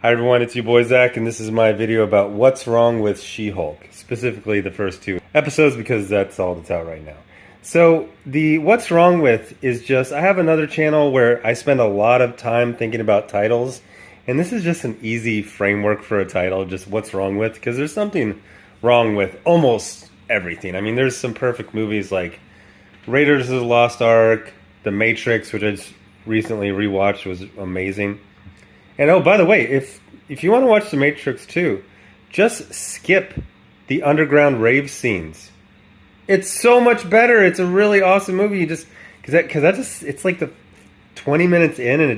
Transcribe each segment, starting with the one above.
Hi everyone, it's your boy Zach, and this is my video about what's wrong with She-Hulk, specifically the first two episodes because that's all that's out right now. So the what's wrong with is just, I have another channel where I spend a lot of time thinking about titles, and this is just an easy framework for a title, just what's wrong with, because there's something wrong with almost everything. I mean, there's some perfect movies like Raiders of the Lost Ark, The Matrix, which I just recently rewatched, was amazing. And oh, by the way, if you want to watch The Matrix 2, just skip the underground rave scenes. It's so much better. It's a really awesome movie. You just it's like the 20 minutes in, and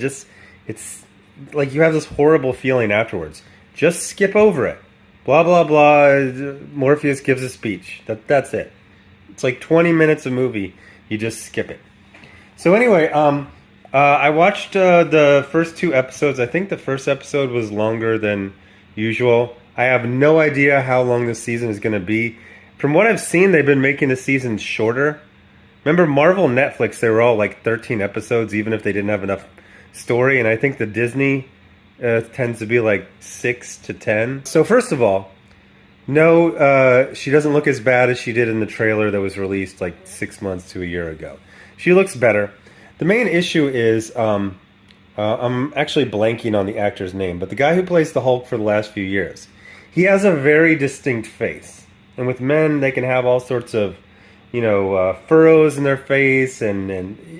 it's like you have this horrible feeling afterwards. Just skip over it. Blah blah blah. Morpheus gives a speech. That's it. It's like 20 minutes of movie. You just skip it. So anyway, I watched the first two episodes. I think the first episode was longer than usual. I have no idea how long this season is going to be. From what I've seen, they've been making the seasons shorter. Remember Marvel Netflix, they were all like 13 episodes, even if they didn't have enough story. And I think the Disney tends to be like 6 to 10. So first of all, no, she doesn't look as bad as she did in the trailer that was released like 6 months to a year ago. She looks better. The main issue is, I'm actually blanking on the actor's name, but the guy who plays the Hulk for the last few years, he has a very distinct face. And with men, they can have all sorts of, furrows in their face, and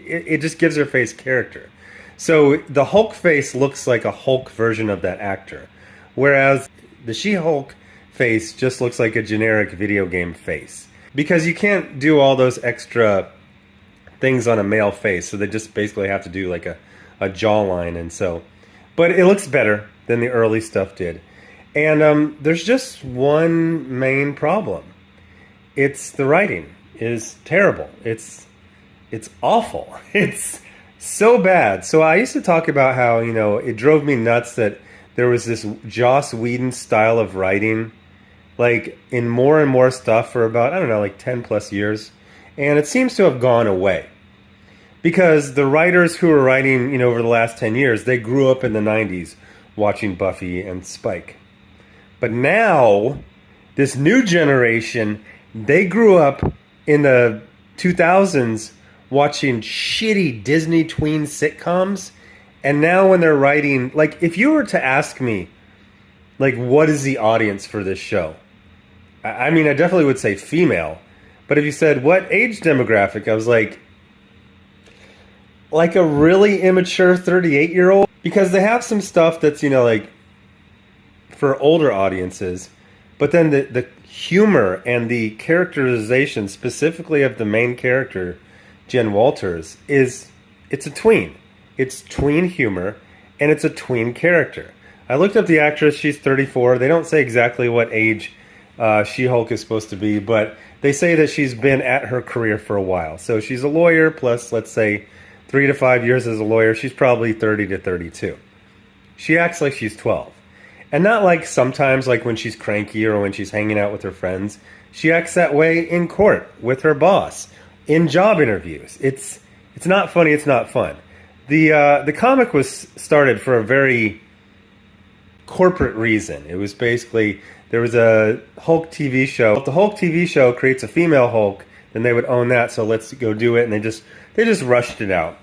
it just gives their face character. So the Hulk face looks like a Hulk version of that actor, whereas the She-Hulk face just looks like a generic video game face. Because you can't do all those extra things on a male face, so they just basically have to do like a jawline, and so, but it looks better than the early stuff did. And there's just one main problem. It's the writing is terrible. It's awful. It's so bad. So I used to talk about how, it drove me nuts that there was this Joss Whedon style of writing, like in more and more stuff for about, I don't know, like 10 plus years. And it seems to have gone away. Because the writers who were writing, over the last 10 years, they grew up in the 90s watching Buffy and Spike. But now, this new generation, they grew up in the 2000s watching shitty Disney tween sitcoms. And now when they're writing, like, if you were to ask me, like, what is the audience for this show? I mean, I definitely would say female. But if you said, what age demographic? I was like a really immature 38-year-old. Because they have some stuff that's, like, for older audiences. But then the humor and the characterization, specifically of the main character, Jen Walters, it's a tween. It's tween humor, and it's a tween character. I looked up the actress. She's 34. They don't say exactly what age She-Hulk is supposed to be, but they say that she's been at her career for a while. So she's a lawyer plus, let's say, 3 to 5 years as a lawyer. She's probably 30 to 32. She acts like she's 12. And not like sometimes like when she's cranky or when she's hanging out with her friends. She acts that way in court with her boss, in job interviews. It's not funny, it's not fun. The comic was started for a very corporate reason. It was basically, there was a Hulk TV show. If the Hulk TV show creates a female Hulk, then they would own that, so let's go do it. And they just rushed it out.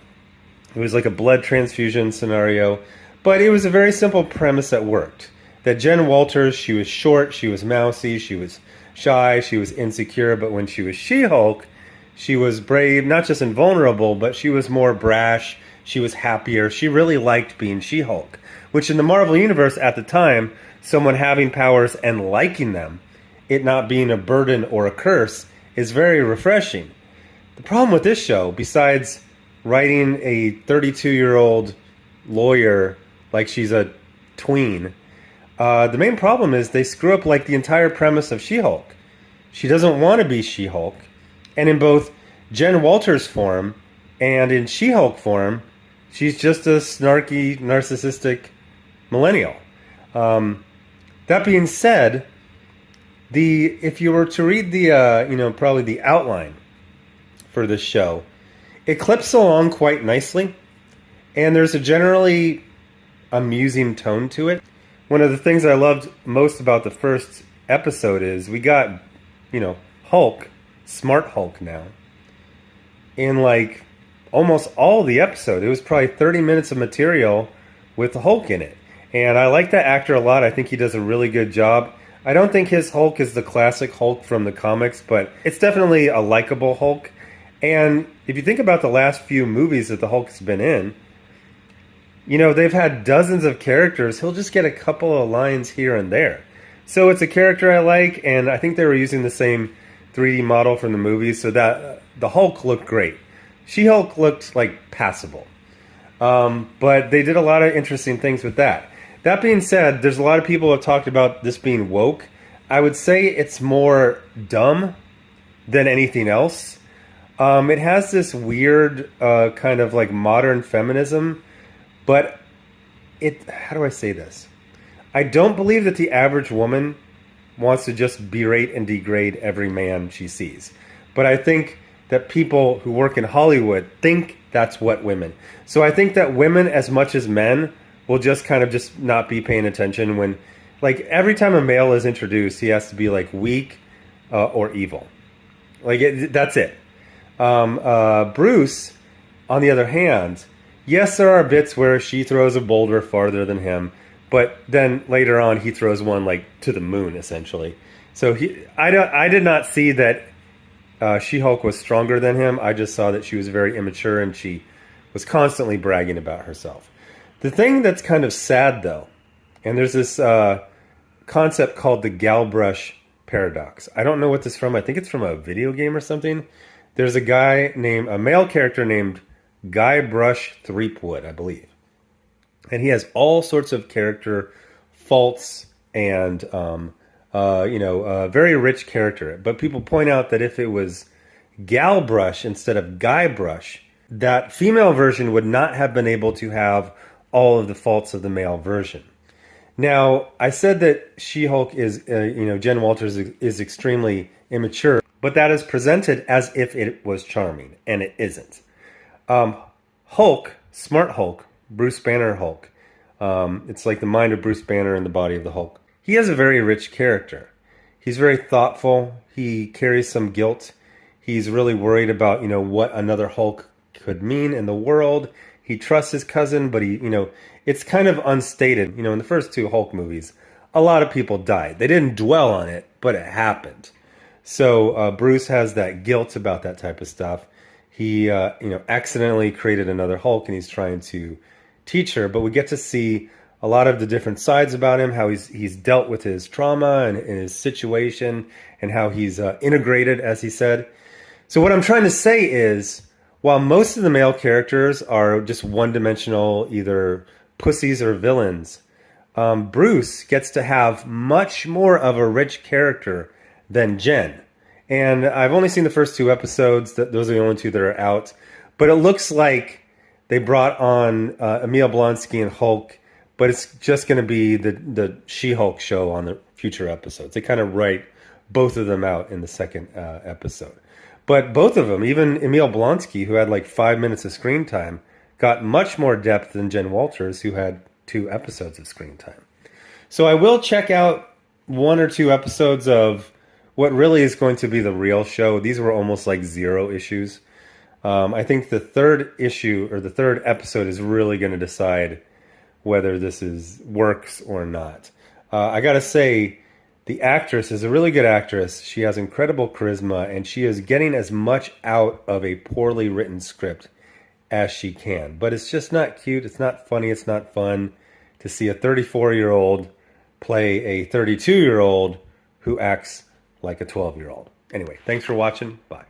It was like a blood transfusion scenario. But it was a very simple premise that worked. That Jen Walters, she was short, she was mousy, she was shy, she was insecure, but when she was She-Hulk, she was brave, not just invulnerable, but she was more brash, she was happier, she really liked being She-Hulk. Which in the Marvel Universe at the time, someone having powers and liking them, it not being a burden or a curse, is very refreshing. The problem with this show, besides writing a 32-year-old lawyer like she's a tween, the main problem is they screw up like the entire premise of She-Hulk. She doesn't want to be She-Hulk, and in both Jen Walters' form and in She-Hulk form, she's just a snarky, narcissistic millennial. That being said, if you were to read the probably the outline for this show, it clips along quite nicely, and there's a generally amusing tone to it. one of the things I loved most about the first episode is we got, Hulk, Smart Hulk now, in like almost all the episode. It was probably 30 minutes of material with the Hulk in it. And I like that actor a lot. I think he does a really good job. I don't think his Hulk is the classic Hulk from the comics, but it's definitely a likable Hulk. And if you think about the last few movies that the Hulk's been in, they've had dozens of characters. He'll just get a couple of lines here and there. So it's a character I like, and I think they were using the same 3D model from the movies, so that the Hulk looked great. She-Hulk looked like passable. But they did a lot of interesting things with that. That being said, there's a lot of people who have talked about this being woke. I would say it's more dumb than anything else. It has this weird kind of like modern feminism, but how do I say this? I don't believe that the average woman wants to just berate and degrade every man she sees. But I think that people who work in Hollywood think that's what women. So I think that women, as much as men, will just kind of just not be paying attention when, like, every time a male is introduced, he has to be like weak or evil. That's it. Bruce, on the other hand, yes, there are bits where she throws a boulder farther than him, but then later on he throws one like to the moon, essentially. So I did not see that She-Hulk was stronger than him. I just saw that she was very immature and she was constantly bragging about herself. The thing that's kind of sad, though, and there's this concept called the Galbrush paradox. I don't know what this is from. I think it's from a video game or something. There's a male character named Guybrush Threepwood, I believe. And he has all sorts of character faults and, a very rich character. But people point out that if it was Galbrush instead of Guybrush, that female version would not have been able to have all of the faults of the male version. Now, I said that She-Hulk is, Jen Walters is extremely immature, but that is presented as if it was charming, and it isn't. Hulk, Smart Hulk, Bruce Banner Hulk, it's like the mind of Bruce Banner and the body of the Hulk. He has a very rich character. He's very thoughtful. He carries some guilt. He's really worried about, what another Hulk could mean in the world. He trusts his cousin, but it's kind of unstated. In the first two Hulk movies, a lot of people died. They didn't dwell on it, but it happened. So Bruce has that guilt about that type of stuff. He, accidentally created another Hulk, and he's trying to teach her. But we get to see a lot of the different sides about him, how he's dealt with his trauma and his situation, and how he's integrated, as he said. So what I'm trying to say is, while most of the male characters are just one-dimensional, either pussies or villains, Bruce gets to have much more of a rich character than Jen. And I've only seen the first two episodes. Those are the only two that are out. But it looks like they brought on Emil Blonsky and Hulk, but it's just going to be the She-Hulk show on the future episodes. They kind of write both of them out in the second episode. But both of them, even Emil Blonsky, who had like 5 minutes of screen time, got much more depth than Jen Walters, who had 2 episodes of screen time. So I will check out 1 or 2 episodes of what really is going to be the real show. These were almost like 0 issues. I think the third issue or the third episode is really going to decide whether this works or not. I got to say, the actress is a really good actress. She has incredible charisma, and she is getting as much out of a poorly written script as she can. But it's just not cute. It's not funny. It's not fun to see a 34-year-old play a 32-year-old who acts like a 12-year-old. Anyway, thanks for watching. Bye.